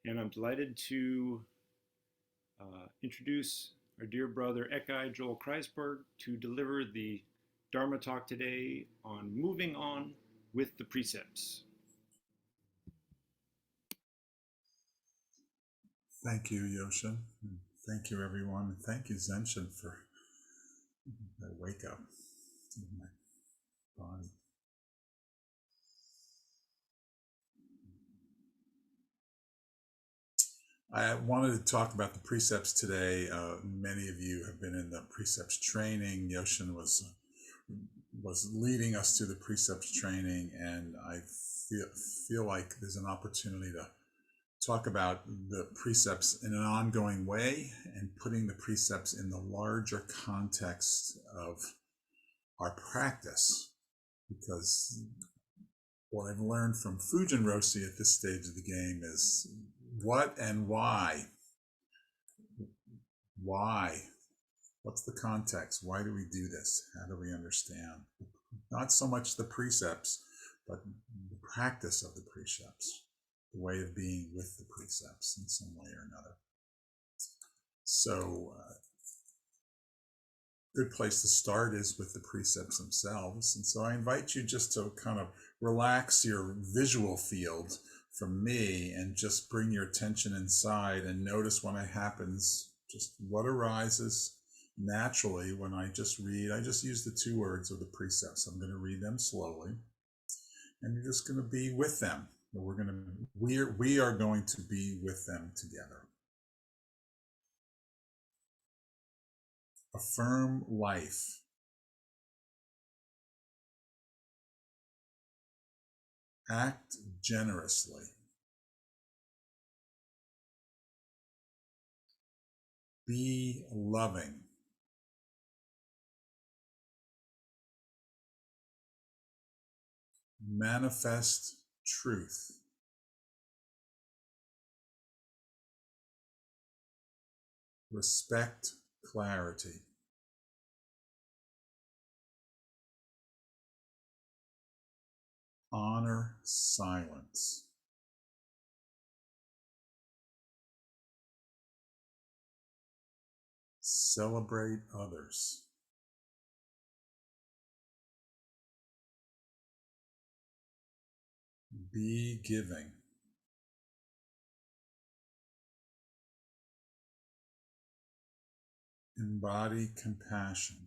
And I'm delighted to introduce our dear brother Ekai Joel Kreisberg to deliver the Dharma talk today on moving on with the precepts. Thank you, Yoshin. Thank you, everyone. And thank you, Zenshin, for that wake up in my body. I wanted to talk about the precepts today. Many of you have been in the precepts training. Yoshin was leading us to the precepts training, and I feel like there's an opportunity to talk about the precepts in an ongoing way and putting the precepts in the larger context of our practice. Because what I've learned from Fujin Roshi at this stage of the game is what and why. Why? What's the context? Why do we do this? How do we understand? Not so much the precepts, but the practice of the precepts, the way of being with the precepts in some way or another. So, good place to start is with the precepts themselves. And so I invite you just to kind of relax your visual field from me and just bring your attention inside and notice when it happens, just what arises naturally when I just read. I just use the 2 words of the precepts. I'm going to read them slowly, and you're just going to be with them. We are going to be with them together. Affirm life. Act generously. Be loving. Manifest truth. Respect clarity. Honor silence. Celebrate others. Be giving. Embody compassion.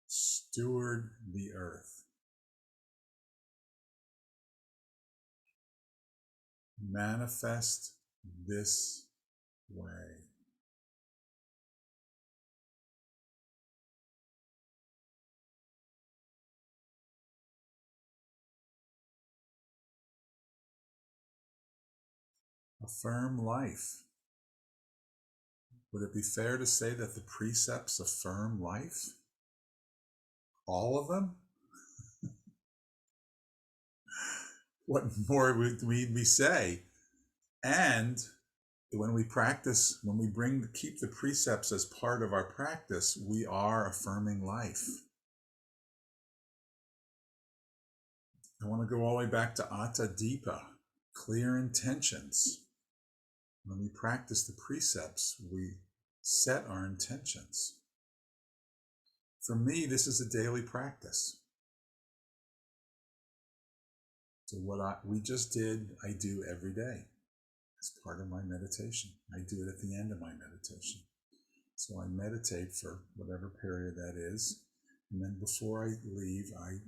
Steward the earth. Manifest this way. Affirm life. Would it be fair to say that the precepts affirm life? All of them? What more would we say? And when we practice, when we keep the precepts as part of our practice, we are affirming life. I want to go all the way back to Atta Deepa, clear intentions. When we practice the precepts, we set our intentions. For me, this is a daily practice. So what we just did, I do every day as part of my meditation. I do it at the end of my meditation. So I meditate for whatever period that is. And then before I leave, I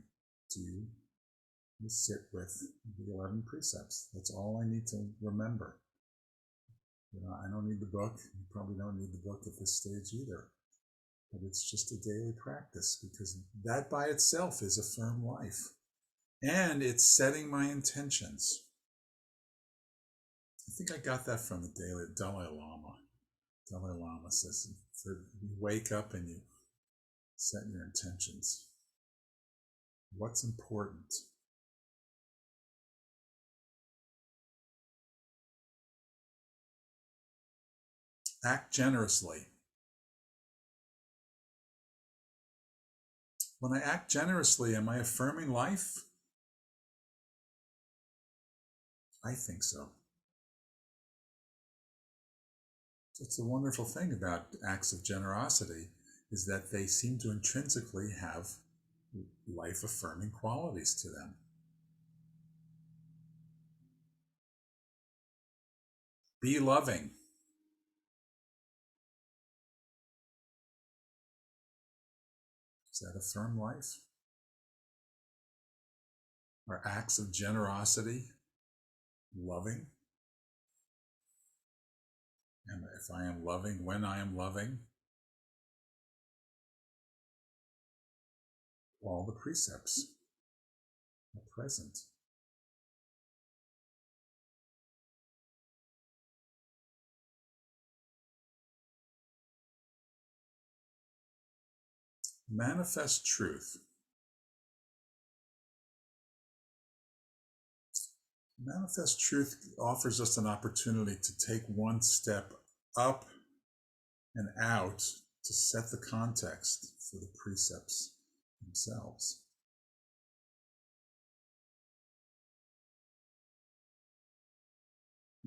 sit with the 11 precepts. That's all I need to remember. I don't need the book. You probably don't need the book at this stage either. But it's just a daily practice because that by itself is affirm life. And it's setting my intentions. I think I got that from the Dalai Lama. Dalai Lama says, you wake up and you set your intentions. What's important? Act generously. When I act generously, am I affirming life? I think so. It's the wonderful thing about acts of generosity is that they seem to intrinsically have life-affirming qualities to them. Be loving. Does that affirm life? Are acts of generosity loving? And if I am loving, when I am loving, all the precepts are present. Manifest truth. Manifest truth offers us an opportunity to take one step up and out to set the context for the precepts themselves.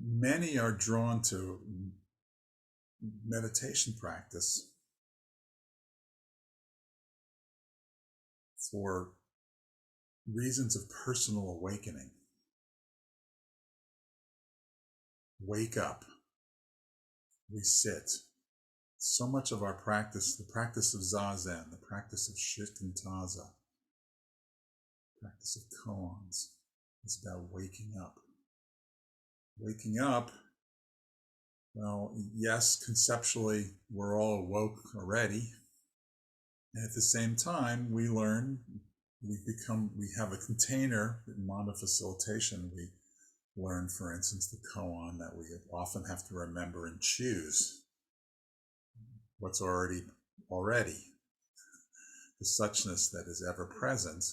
Many are drawn to meditation practice for reasons of personal awakening. Wake up. We sit. So much of our practice, the practice of Zazen, the practice of Shikantaza, practice of koans, is about waking up. Waking up, well, yes, conceptually, we're all awoke already. And at the same time, we learn, we have a container in Manda facilitation. We learn, for instance, the koan that we often have to remember and choose what's already. The suchness that is ever present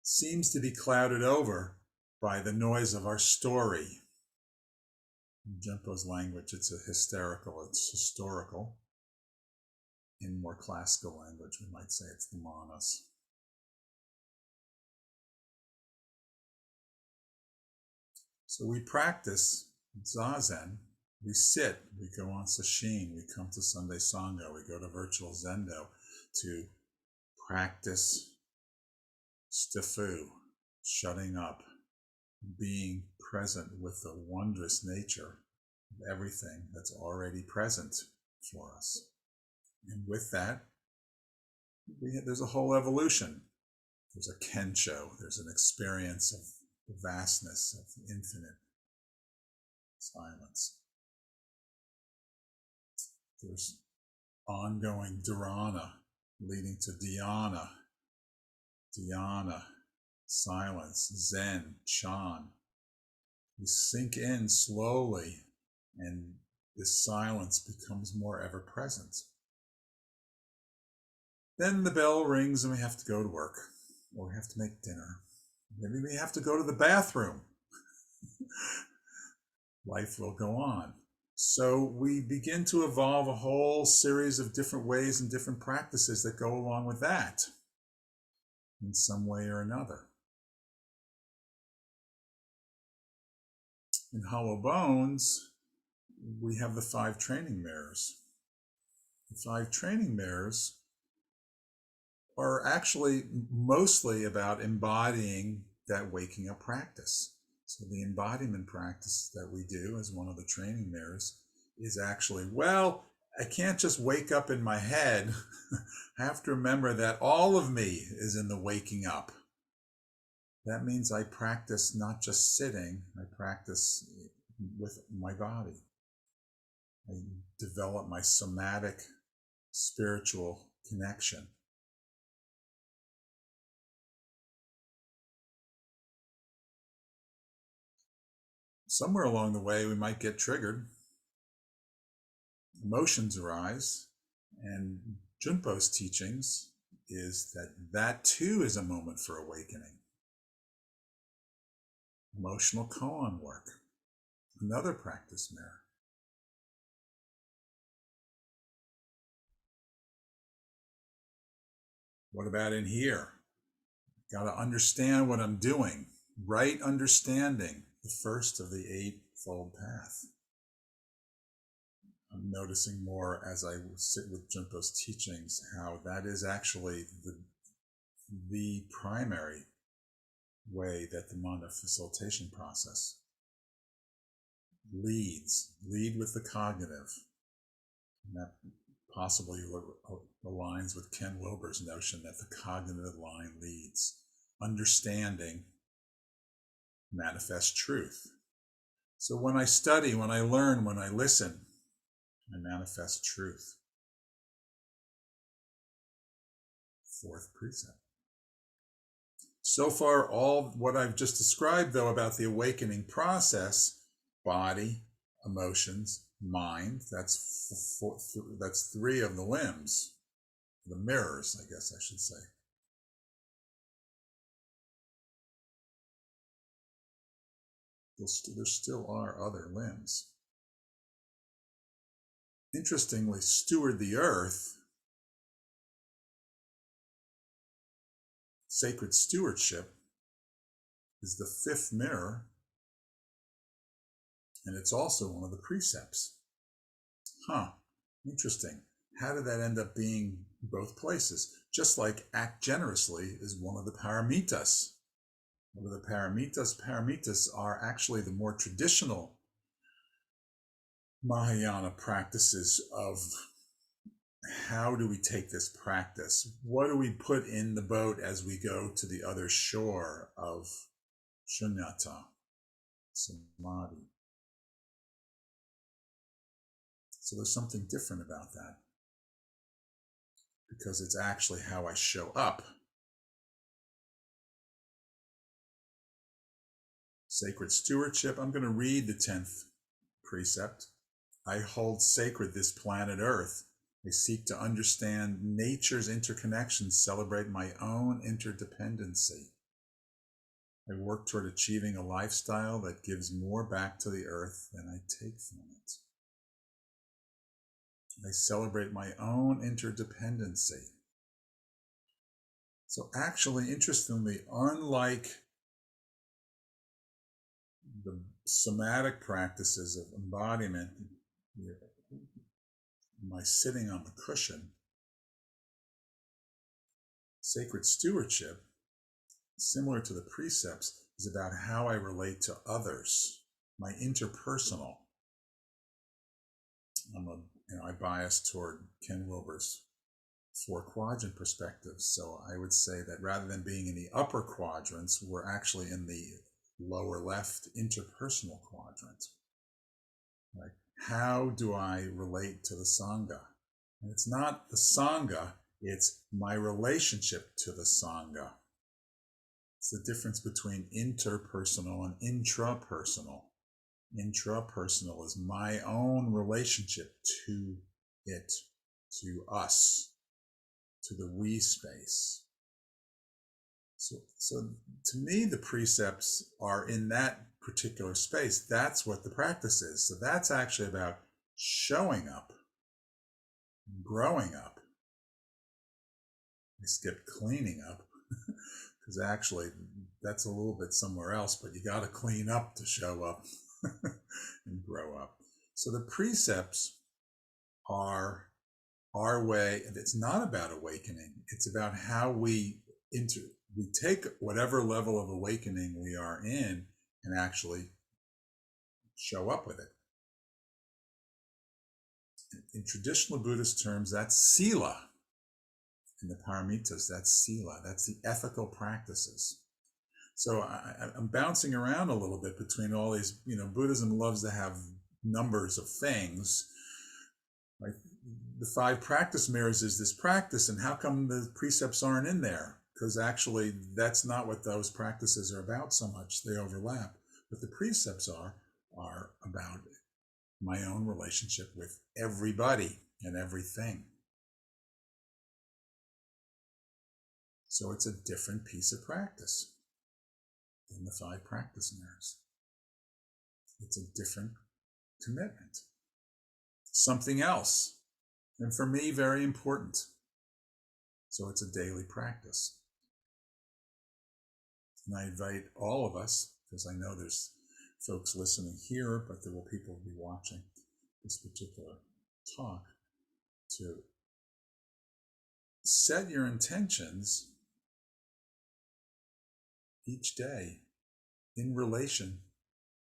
seems to be clouded over by the noise of our story. In Genpo's language, it's it's historical. In more classical language, we might say it's the manas. So we practice Zazen, we sit, we go on sesshin, we come to Sunday Sangha, we go to virtual Zendo to practice stifu, shutting up, being present with the wondrous nature of everything that's already present for us. And with that, there's a whole evolution. There's a kensho, there's an experience of the vastness of the infinite silence. There's ongoing dharana leading to dhyana, silence, zen, chan. We sink in slowly, and this silence becomes more ever present. Then the bell rings and we have to go to work, or we have to make dinner. Maybe we have to go to the bathroom. Life will go on. So we begin to evolve a whole series of different ways and different practices that go along with that in some way or another. In Hollow Bones, we have the 5 training mirrors. The 5 training mirrors are actually mostly about embodying that waking up practice. So the embodiment practice that we do as one of the training mirrors is actually, well, I can't just wake up in my head. I have to remember that all of me is in the waking up. That means I practice not just sitting, I practice with my body. I develop my somatic spiritual connection. Somewhere along the way, we might get triggered. Emotions arise, and Junpo's teachings is that too is a moment for awakening. Emotional koan work, another practice mirror. What about in here? Got to understand what I'm doing. Right understanding the first of the Eightfold Path. I'm noticing more as I sit with Junpo's teachings how that is actually the primary way that the Manda facilitation process lead with the cognitive. And that possibly aligns with Ken Wilber's notion that the cognitive line leads. Understanding manifests truth. So when I study, when I learn, when I listen, I manifest truth. Fourth precept. So far, all what I've just described, though, about the awakening process, body, emotions, mind, that's three of the limbs, the mirrors, I guess I should say. There still are other limbs. Interestingly, steward the earth, sacred stewardship, is the fifth mirror, and it's also one of the precepts. Interesting. How did that end up being both places? Just like act generously is one of the paramitas. What are the paramitas? Paramitas are actually the more traditional Mahayana practices of how do we take this practice? What do we put in the boat as we go to the other shore of shunyata, samadhi? So there's something different about that, because it's actually how I show up. Sacred stewardship. I'm going to read the 10th precept. I hold sacred this planet Earth. I seek to understand nature's interconnections, celebrate my own interdependency. I work toward achieving a lifestyle that gives more back to the earth than I take from it. I celebrate my own interdependency. So actually, interestingly, unlike the somatic practices of embodiment, my sitting on the cushion, sacred stewardship, similar to the precepts, is about how I relate to others, my interpersonal. I bias toward Ken Wilber's 4-quadrant perspective, so I would say that rather than being in the upper quadrants, we're actually in the lower left interpersonal quadrant. Right? How do I relate to the Sangha? And it's not the Sangha, it's my relationship to the Sangha. It's the difference between interpersonal and intrapersonal. Intrapersonal is my own relationship to it, to us, to the we space. So to me, the precepts are in that particular space. That's what the practice is. So that's actually about showing up, growing up. I skipped cleaning up because actually that's a little bit somewhere else, but you got to clean up to show up and grow up. So the precepts are our way, and it's not about awakening. It's about how we take whatever level of awakening we are in and actually show up with it. In traditional Buddhist terms, that's sila. In the paramitas, that's sila. That's the ethical practices. So I'm bouncing around a little bit between all these, Buddhism loves to have numbers of things. Right? The 5 practice mirrors is this practice, and how come the precepts aren't in there? Because actually that's not what those practices are about so much. They overlap. But the precepts are about my own relationship with everybody and everything. So it's a different piece of practice than the 5 practice mirrors. It's a different commitment. Something else. And for me, very important. So it's a daily practice. And I invite all of us, because I know there's folks listening here, but there will people be watching this particular talk, to set your intentions each day in relation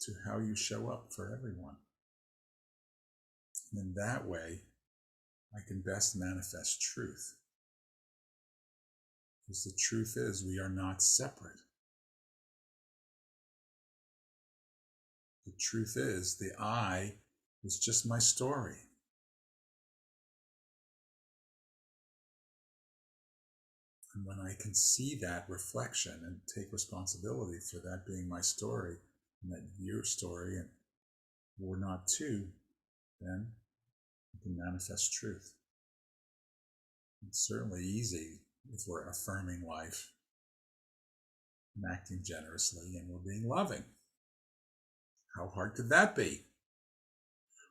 to how you show up for everyone. And in that way, I can best manifest truth. Because the truth is, we are not separate. The truth is, the I is just my story. And when I can see that reflection and take responsibility for that being my story, and that your story, and we're not two, then we can manifest truth. It's certainly easy if we're affirming life and acting generously and we're being loving. How hard could that be?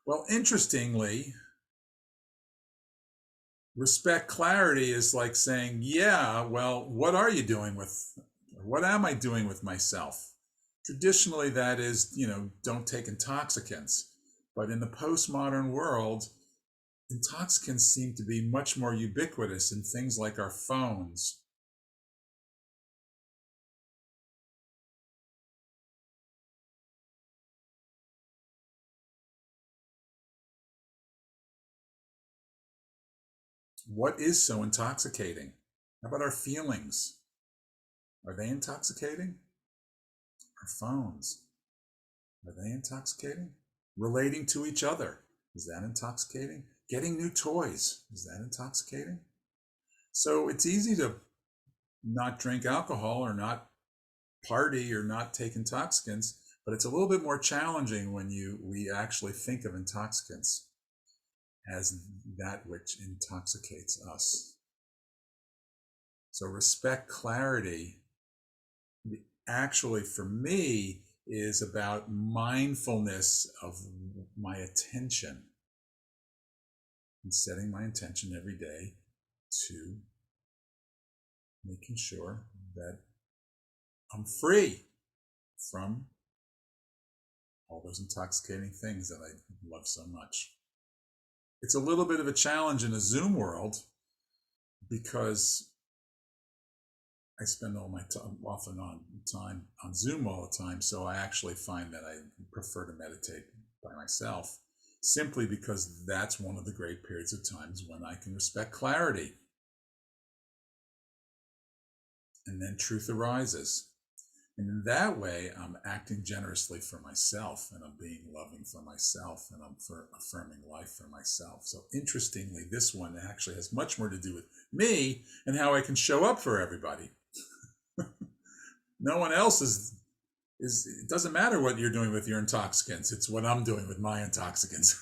Well, interestingly, respect clarity is like saying, yeah, well, what are you doing with, or what am I doing with myself? Traditionally, that is, don't take intoxicants. But in the postmodern world, intoxicants seem to be much more ubiquitous in things like our phones. What is so intoxicating? How about our feelings? Are they intoxicating? Our phones, are they intoxicating? Relating to each other, is that intoxicating? Getting new toys, is that intoxicating? So it's easy to not drink alcohol or not party or not take intoxicants, but it's a little bit more challenging when we actually think of intoxicants as that which intoxicates us. So respect clarity actually, for me, is about mindfulness of my attention and setting my intention every day to making sure that I'm free from all those intoxicating things that I love so much. It's a little bit of a challenge in a Zoom world because I spend all my time, off and on time on Zoom all the time, so I actually find that I prefer to meditate by myself, simply because that's one of the great periods of times when I can respect clarity. And then truth arises. And in that way, I'm acting generously for myself, and I'm being loving for myself, and I'm affirming life for myself. So interestingly, this one actually has much more to do with me and how I can show up for everybody. No one else is, it doesn't matter what you're doing with your intoxicants. It's what I'm doing with my intoxicants.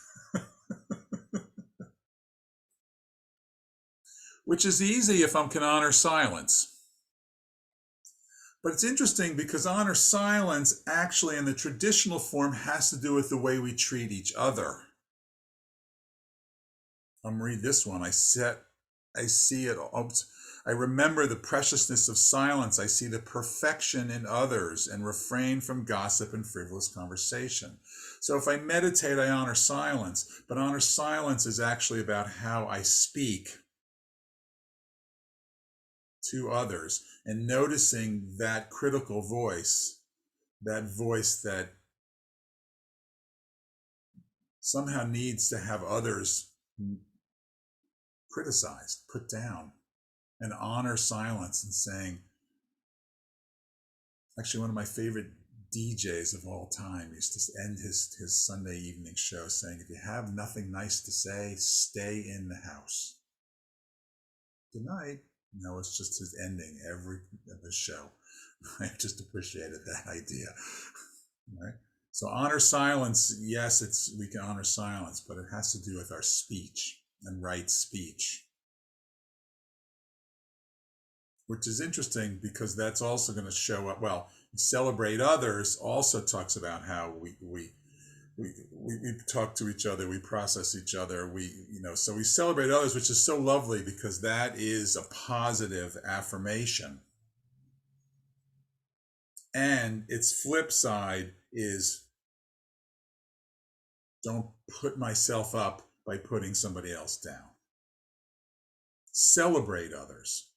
Which is easy if I can honor silence. But it's interesting because honor silence actually in the traditional form has to do with the way we treat each other. I'm read this one. I see it. I remember the preciousness of silence. I see the perfection in others and refrain from gossip and frivolous conversation. So if I meditate, I honor silence. But honor silence is actually about how I speak to others and noticing that critical voice, that voice that somehow needs to have others criticized, put down, and honor silence and saying, actually one of my favorite DJs of all time used to end his Sunday evening show saying, if you have nothing nice to say, stay in the house. Good night. No, it's just his ending every show. I just appreciated that idea. Right? So honor silence, yes, we can honor silence, but it has to do with our speech and right speech. Which is interesting because that's also going to show up. Well, celebrate others also talks about how we talk to each other, we process each other, so we celebrate others, which is so lovely because that is a positive affirmation. And its flip side is Don't put myself up by putting somebody else down. Celebrate others.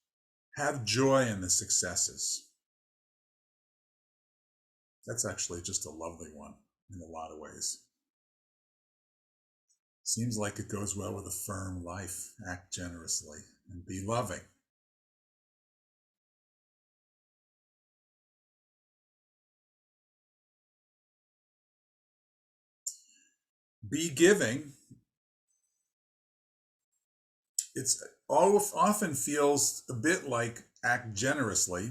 Have joy in the successes. That's actually just a lovely one in a lot of ways. Seems like it goes well with a firm life. Act generously and be loving. Be giving. It's often feels a bit like act generously.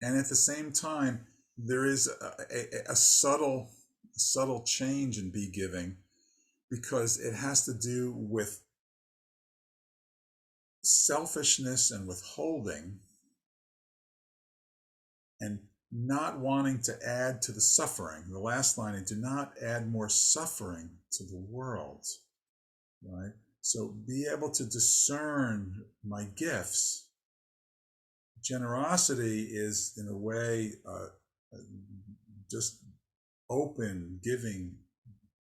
And at the same time, there is a subtle change in be giving, because it has to do with selfishness and withholding and not wanting to add to the suffering. The last line, I do not add more suffering to the world, right? So be able to discern my gifts. Generosity is, in a way, just open giving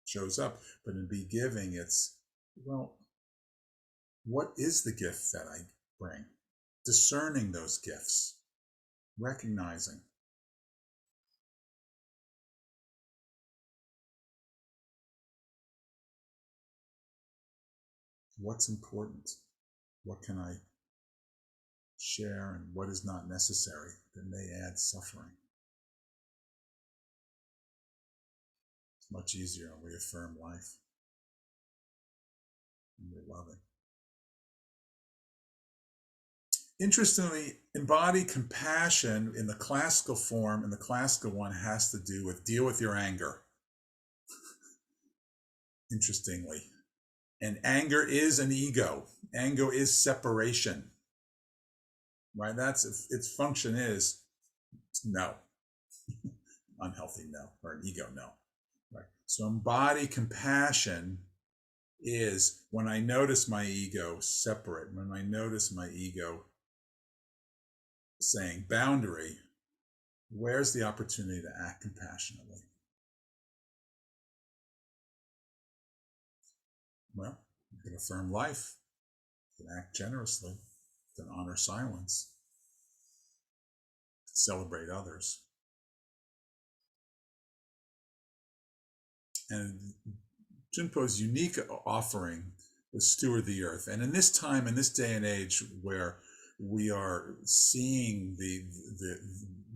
shows up. But in be giving, it's, well, what is the gift that I bring? Discerning those gifts, recognizing. What's important? What can I share and what is not necessary that may add suffering? It's much easier when we affirm life and we're loving. Interestingly, embody compassion in the classical form, and the classical one has to do with deal with your anger. Interestingly. And anger is an ego. Anger is separation. Right? That's its function is no. Unhealthy no, or an ego no. Right? So embody compassion is when I notice my ego separate, when I notice my ego saying boundary, where's the opportunity to act compassionately? Well, you can affirm life, you can act generously, you can honor silence, celebrate others. And Junpo's unique offering was steward the earth. And in this time, in this day and age where we are seeing the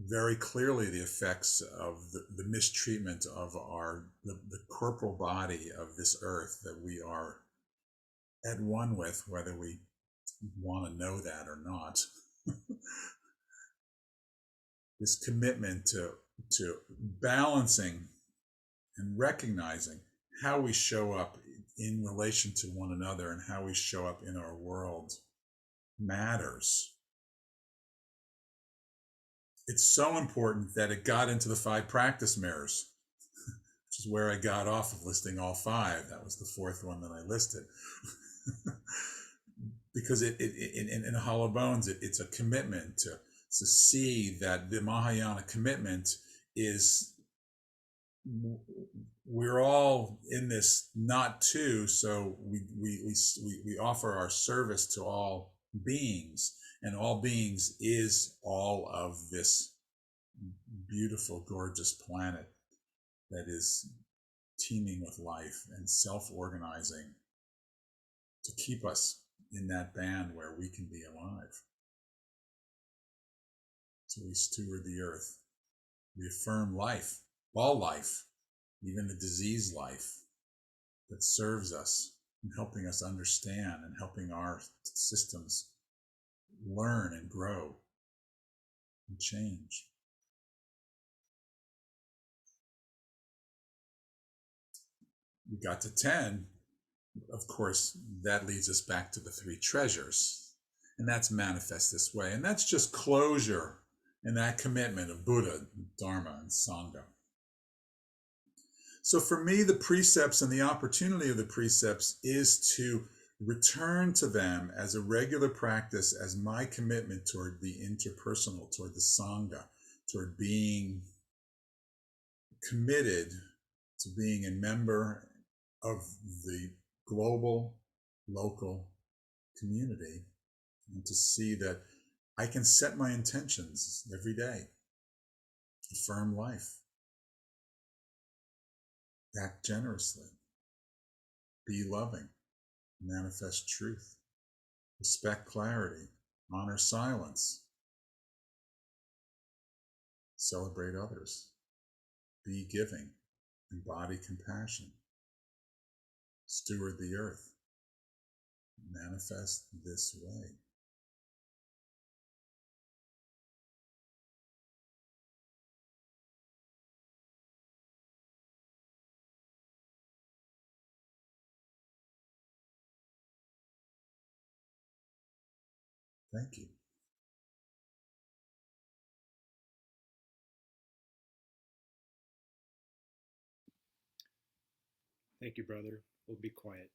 very clearly the effects of the mistreatment of the corporal body of this earth that we are at one with, whether we want to know that or not. This commitment to balancing and recognizing how we show up in relation to one another and how we show up in our world matters. It's so important that it got into the 5 practice mirrors, which is where I got off of listing all 5. That was the 4th one that I listed. Because in Hollow Bones, it's a commitment to see that the Mahayana commitment is, we're all in this not two, so we offer our service to all beings, and all beings is all of this beautiful, gorgeous planet that is teeming with life and self-organizing to keep us in that band where we can be alive. So we steward the earth. We affirm life, all life, even the disease life that serves us in helping us understand and helping our systems learn and grow and change. We got to 10. Of course, that leads us back to the 3 treasures. And that's manifest this way. And that's just closure and that commitment of Buddha, Dharma, and Sangha. So for me, the precepts and the opportunity of the precepts is to return to them as a regular practice, as my commitment toward the interpersonal, toward the Sangha, toward being committed to being a member of the global, local community, and to see that I can set my intentions every day, affirm life, act generously, be loving, manifest truth, respect clarity, honor silence, celebrate others, be giving, embody compassion, steward the earth, manifest this way. Thank you. Thank you, brother. We'll be quiet.